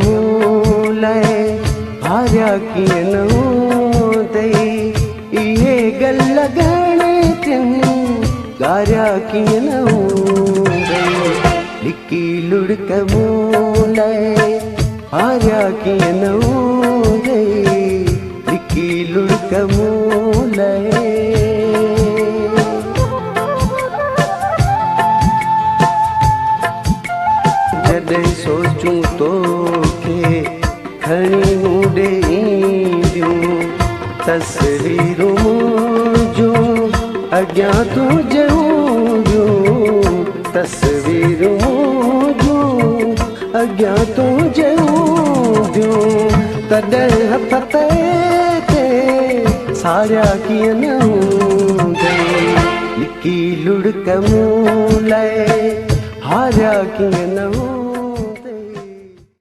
मूं लाइ हारिया कीअं न हूंदई, इहे गल लॻण थियनि ॻारिया कीअं न हूंदई। लिकी लुड़क मूं लाइ हारिया कीअं न हूंदई, लिकी लुड़क मूं लाइ। जॾहिं सोचूं तोखे खणी मूं ॾे ईंदियूं तस्वीरूं जूं अॻियां तुंहिंजे हूंदियूं, तस्वीरूं जूं अॻियां तुंहिंजे हूंदियूं। तॾहिं हथ ते साड़िया कीअं न हूंदई, लिकी लुड़क मूं लाइ हारिया कीअं न हूंदई।